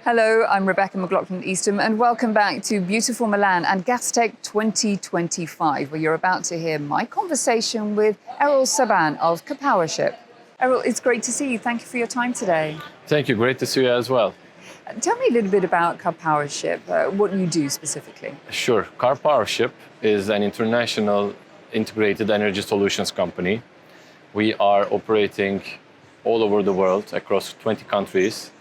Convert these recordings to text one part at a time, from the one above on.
Hello, I'm Rebecca McLaughlin-Eastham, and welcome back to beautiful Milan and Gastech 2025, where you're about to hear my conversation with Erol Saban of Karpowership. Erol, it's great to see you. Thank you for your time today. Thank you. Great to see you as well. Tell me a little bit about Karpowership, what you do specifically. Sure. Karpowership is an international integrated energy solutions company. We are operating all over the world, across 20 countries.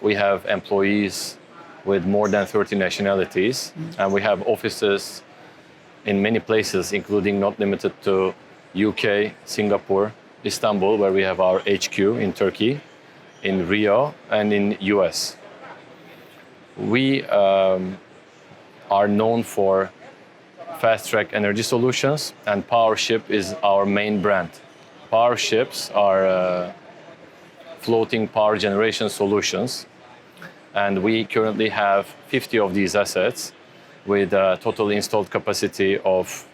We have employees with more than 30 nationalities, and we have offices in many places, including not limited to UK, Singapore, Istanbul, where we have our HQ in Turkey, in Rio, and in US. We are known for fast-track energy solutions, and Powership is our main brand. Powerships are floating power generation solutions, and we currently have 50 of these assets with a total installed capacity of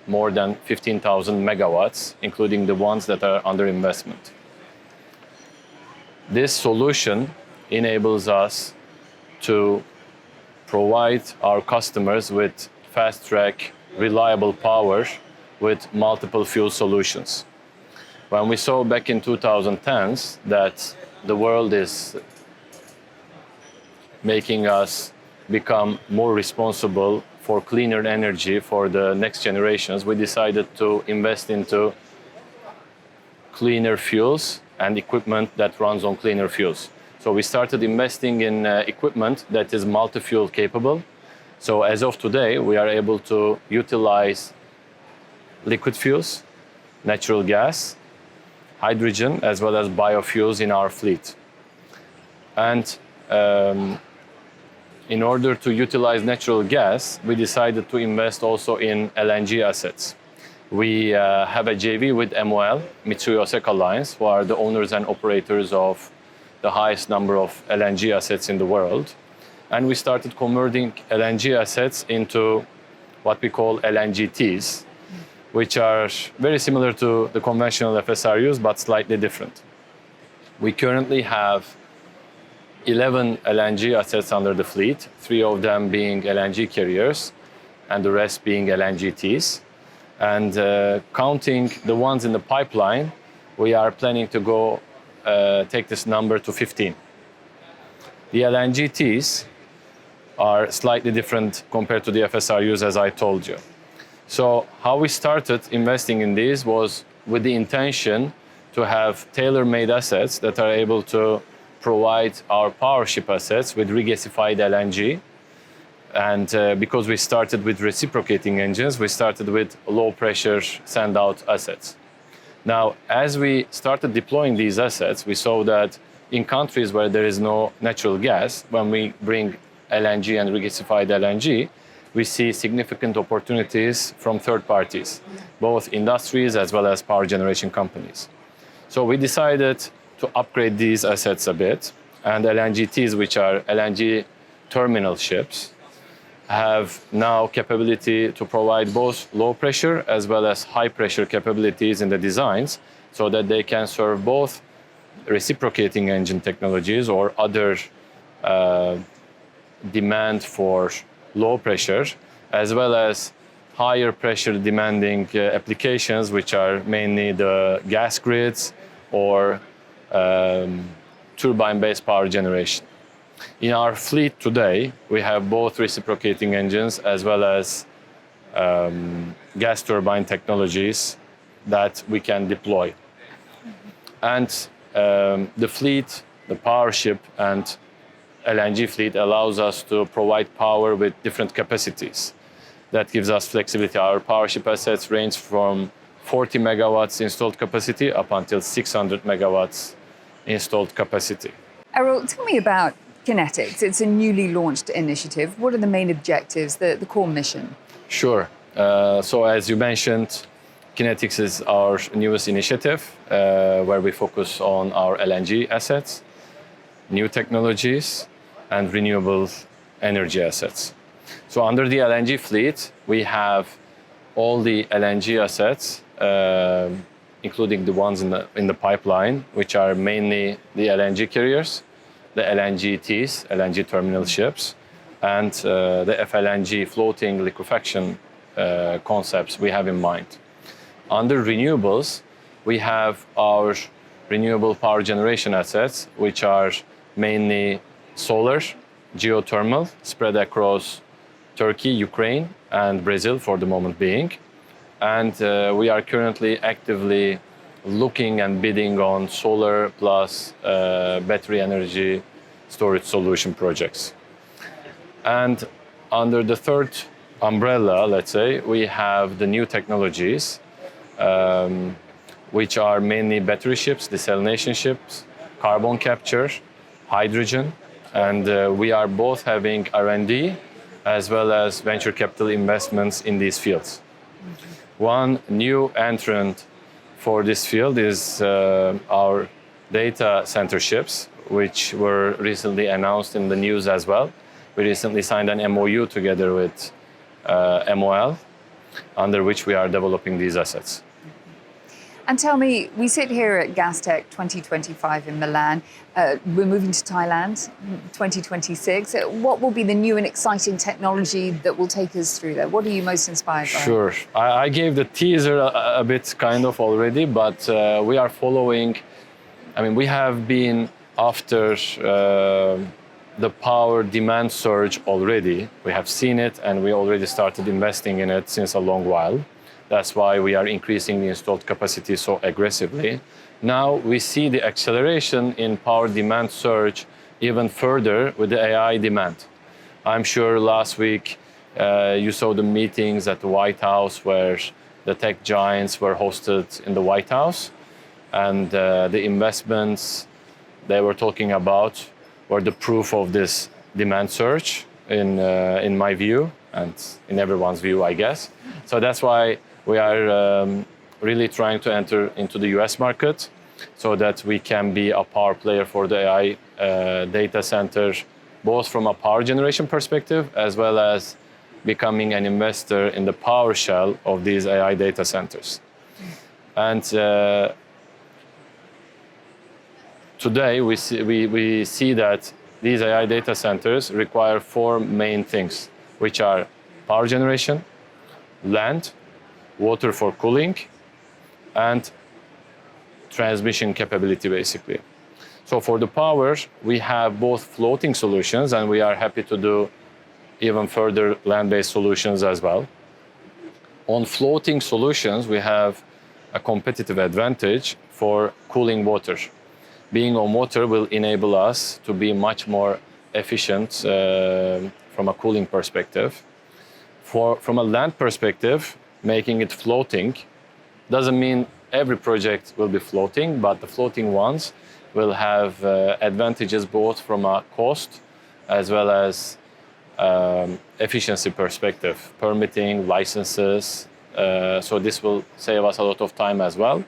more than 15,000 megawatts, including the ones that are under investment. This solution enables us to provide our customers with fast-track, reliable power with multiple fuel solutions. When we saw back in 2010s that the world is making us become more responsible for cleaner energy for the next generations, we decided to invest into cleaner fuels and equipment that runs on cleaner fuels. So we started investing in equipment that is multi-fuel capable. So as of today, we are able to utilize liquid fuels, natural gas, hydrogen, as well as biofuels in our fleet. And in order to utilize natural gas, we decided to invest also in LNG assets. We have a JV with MOL, Mitsui Osaka Lines, who are the owners and operators of the highest number of LNG assets in the world. And we started converting LNG assets into what we call LNGTs, which are very similar to the conventional FSRUs, but slightly different. We currently have 11 LNG assets under the fleet, 3 of them being LNG carriers, and the rest being LNGTs. And counting the ones in the pipeline, we are planning to go take this number to 15. The LNGTs are slightly different compared to the FSRUs, as I told you. So how we started investing in these was with the intention to have tailor-made assets that are able to provide our Powership assets with regasified LNG. And because we started with reciprocating engines, we started with low-pressure send-out assets. Now, as we started deploying these assets, we saw that in countries where there is no natural gas, when we bring LNG and regasified LNG, we see significant opportunities from third parties, both industries as well as power generation companies. So we decided to upgrade these assets a bit, and LNGTs, which are LNG terminal ships, have now capability to provide both low pressure as well as high pressure capabilities in the designs, so that they can serve both reciprocating engine technologies or other demand for low pressure, as well as higher pressure demanding applications, which are mainly the gas grids or turbine-based power generation. In our fleet today, we have both reciprocating engines as well as gas turbine technologies that we can deploy. And the fleet, the Powership and LNG fleet allows us to provide power with different capacities. That gives us flexibility. Our Powership assets range from 40 megawatts installed capacity up until 600 megawatts installed capacity. Erol, tell me about Kinetics. It's a newly launched initiative. What are the main objectives, the core mission? Sure. So as you mentioned, Kinetics is our newest initiative where we focus on our LNG assets, new technologies, and renewable energy assets. So under the LNG fleet, we have all the LNG assets, including the ones in the pipeline, which are mainly the LNG carriers, the LNGTs, LNG terminal ships, and the FLNG floating liquefaction concepts we have in mind. Under renewables, we have our renewable power generation assets, which are mainly solar, geothermal, spread across Turkey, Ukraine, and Brazil for the moment being. And we are currently actively looking and bidding on solar plus battery energy storage solution projects. And under the third umbrella, let's say, we have the new technologies, which are mainly battery ships, desalination ships, carbon capture, hydrogen, and we are both having R&D as well as venture capital investments in these fields. One new entrant for this field is our data center ships, which were recently announced in the news as well. We recently signed an MOU together with MOL, under which we are developing these assets. And tell me, we sit here at Gastech 2025 in Milan. We're moving to Thailand 2026. What will be the new and exciting technology that will take us through there? What are you most inspired by? Sure. I gave the teaser a bit kind of already, but we are following, we have been after the power demand surge already. We have seen it and we already started investing in it since a long while. That's why we are increasing the installed capacity so aggressively. Now we see the acceleration in power demand surge even further with the AI demand. I'm sure last week you saw the meetings at the White House where the tech giants were hosted in the White House, and the investments they were talking about were the proof of this demand surge in my view and in everyone's view, I guess. So that's why we are really trying to enter into the US market so that we can be a power player for the AI data center, both from a power generation perspective as well as becoming an investor in the power shell of these AI data centers. And today we see that these AI data centers require four main things, which are power generation, land, water for cooling, and transmission capability, basically. So for the power, we have both floating solutions, and we are happy to do even further land-based solutions as well. On floating solutions, we have a competitive advantage for cooling water. Being on water will enable us to be much more efficient from a cooling perspective. From a land perspective, making it floating doesn't mean every project will be floating, but the floating ones will have advantages both from a cost as well as efficiency perspective, permitting, licenses. So this will save us a lot of time as well.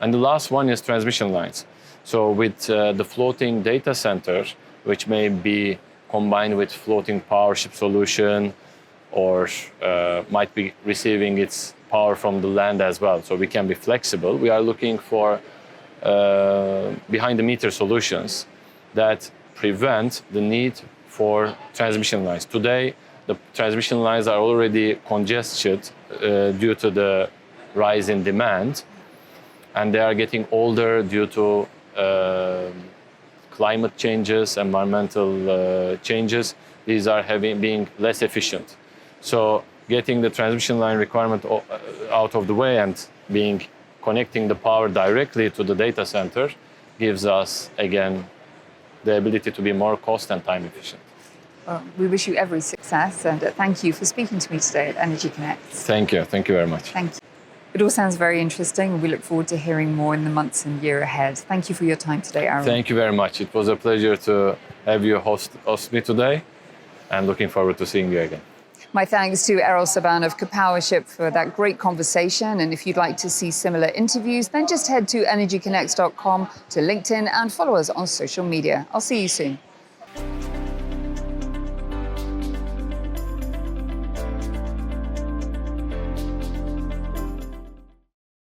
And the last one is transmission lines. So with the floating data center, which may be combined with floating Karpowership solution, or might be receiving its power from the land as well. So we can be flexible. We are looking for behind-the-meter solutions that prevent the need for transmission lines. Today, the transmission lines are already congested due to the rise in demand, and they are getting older due to climate changes, environmental changes. These are being less efficient. So getting the transmission line requirement out of the way and connecting the power directly to the data center gives us, again, the ability to be more cost and time efficient. Well, we wish you every success, and thank you for speaking to me today at Energy Connects. Thank you very much. Thank you. It all sounds very interesting. We look forward to hearing more in the months and year ahead. Thank you for your time today, Erol. Thank you very much. It was a pleasure to have you host me today, and looking forward to seeing you again. My thanks to Erol Saban of Karpowership for that great conversation. And if you'd like to see similar interviews, then just head to energyconnects.com, to LinkedIn, and follow us on social media. I'll see you soon.